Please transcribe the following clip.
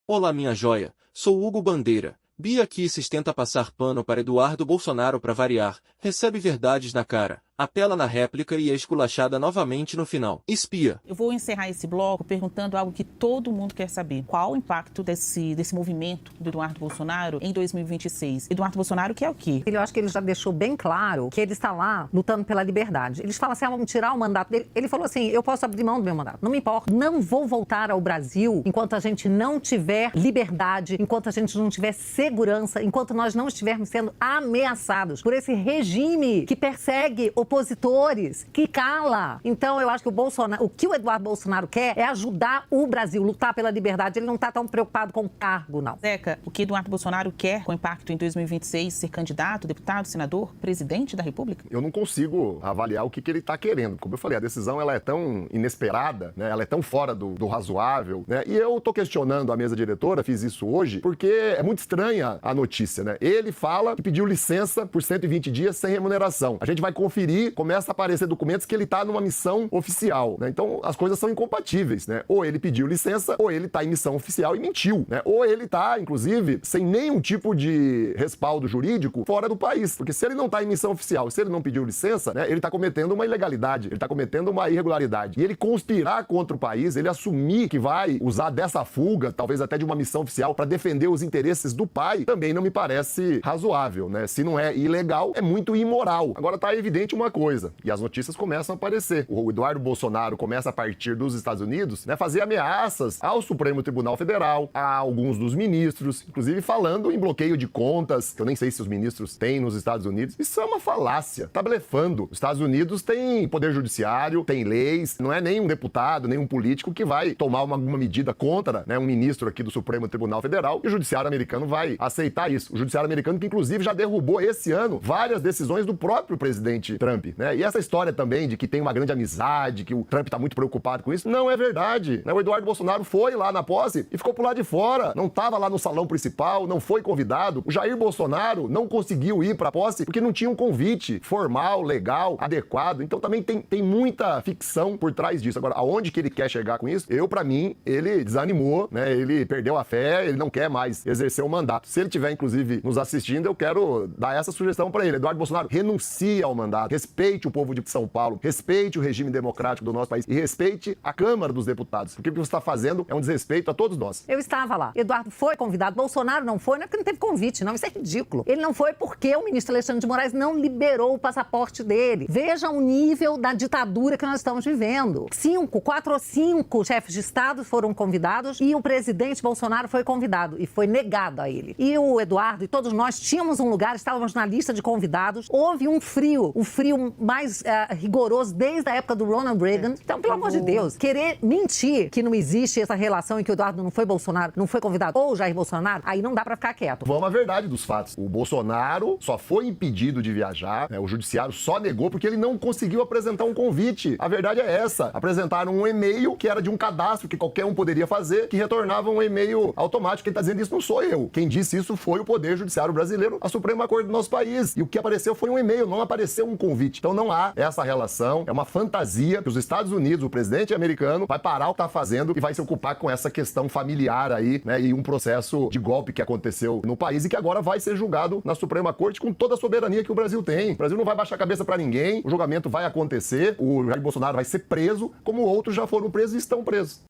Olá, minha joia, sou Hugo Bandeira. Bia Kicis tenta passar pano para Eduardo Bolsonaro para variar, recebe verdades na cara, apela na réplica e é esculachada novamente no final. Espia. Eu vou encerrar esse bloco perguntando algo que todo mundo quer saber. Qual o impacto desse movimento do Eduardo Bolsonaro em 2026? Eduardo Bolsonaro quer o quê? Eu acho que ele já deixou bem claro que ele está lá lutando pela liberdade. Eles falam assim, vamos tirar o mandato dele. Ele falou assim, eu posso abrir mão do meu mandato, não me importa. Não vou voltar ao Brasil enquanto a gente não tiver liberdade, enquanto a gente não tiver segurança, enquanto nós não estivermos sendo ameaçados por esse regime que persegue opositores, que cala. Então, eu acho que o que o Eduardo Bolsonaro quer é ajudar o Brasil, lutar pela liberdade. Ele não está tão preocupado com o cargo, não. Zeca, o que Eduardo Bolsonaro quer com impacto em 2026? Ser candidato, deputado, senador, presidente da República? Eu não consigo avaliar o que ele está querendo. Como eu falei, a decisão ela é tão inesperada, né? Ela é tão fora do razoável, né? E eu estou questionando a mesa diretora, fiz isso hoje, porque é muito estranha a notícia, né? Ele fala que pediu licença por 120 dias sem remuneração. A gente vai conferir, começa a aparecer documentos que ele está numa missão oficial, né? Então, as coisas são incompatíveis, né? Ou ele pediu licença, ou ele está em missão oficial e mentiu, né? Ou ele está, inclusive, sem nenhum tipo de respaldo jurídico fora do país. Porque se ele não está em missão oficial, se ele não pediu licença, né? Ele está cometendo uma ilegalidade, ele está cometendo uma irregularidade. E ele conspirar contra o país, ele assumir que vai usar dessa fuga, talvez até de uma missão oficial, para defender os interesses do pai, também não me parece razoável, né? Se não é ilegal, é muito imoral. Agora tá evidente uma coisa, e as notícias começam a aparecer. O Eduardo Bolsonaro começa a partir dos Estados Unidos, né, fazer ameaças ao Supremo Tribunal Federal, a alguns dos ministros, inclusive falando em bloqueio de contas, que eu nem sei se os ministros têm nos Estados Unidos. Isso é uma falácia, tá blefando. Os Estados Unidos têm poder judiciário, tem leis, não é nem um deputado, nem um político que vai tomar alguma medida contra, né, um ministro aqui do Supremo Tribunal Federal, e o judiciário americano vai aceitar isso. O judiciário americano que inclusive já derrubou esse ano várias decisões do próprio presidente Trump, né? E essa história também de que tem uma grande amizade, que o Trump tá muito preocupado com isso, não é verdade, né? O Eduardo Bolsonaro foi lá na posse e ficou por lá de fora, não tava lá no salão principal, não foi convidado. O Jair Bolsonaro não conseguiu ir pra posse porque não tinha um convite formal, legal, adequado. Então também tem muita ficção por trás disso. Agora, aonde que ele quer chegar com isso? Pra mim, ele desanimou, né? Ele perdeu a fé, ele não quer mais exercer o mandato. Se ele tiver, inclusive, nos assistindo, eu quero dar essa sugestão pra ele. Eduardo Bolsonaro, renuncie ao mandato, respeite o povo de São Paulo, respeite o regime democrático do nosso país e respeite a Câmara dos Deputados. Porque o que você está fazendo é um desrespeito a todos nós. Eu estava lá. Eduardo foi convidado, Bolsonaro não foi, não é porque não teve convite, não. Isso é ridículo. Ele não foi porque o ministro Alexandre de Moraes não liberou o passaporte dele. Veja o nível da ditadura que nós estamos vivendo. 4 ou 5 chefes de Estado foram convidados e o presidente Bolsonaro foi convidado e foi negado a ele. E o Eduardo e todos nós tínhamos um lugar, estávamos na lista de convidados. Houve um frio, o frio mais rigoroso desde a época do Ronald Reagan. Então, pelo amor de Deus, querer mentir que não existe essa relação em que o Eduardo não foi Bolsonaro, não foi convidado, ou Jair Bolsonaro, aí não dá pra ficar quieto. Vamos à verdade dos fatos. O Bolsonaro só foi impedido de viajar, né? O judiciário só negou porque ele não conseguiu apresentar um convite. A verdade é essa. Apresentaram um e-mail que era de um cadastro que qualquer um poderia fazer, que retornava um e-mail automático. Quem tá dizendo isso não sou eu. Quem disse isso foi o Poder Judiciário Brasileiro, a Suprema Corte do nosso país. E o que apareceu foi um e-mail, não apareceu um convite. Então não há essa relação, é uma fantasia que os Estados Unidos, o presidente americano, vai parar o que tá fazendo e vai se ocupar com essa questão familiar aí, né, e um processo de golpe que aconteceu no país e que agora vai ser julgado na Suprema Corte com toda a soberania que o Brasil tem. O Brasil não vai baixar a cabeça pra ninguém, o julgamento vai acontecer, o Jair Bolsonaro vai ser preso, como outros já foram presos e estão presos.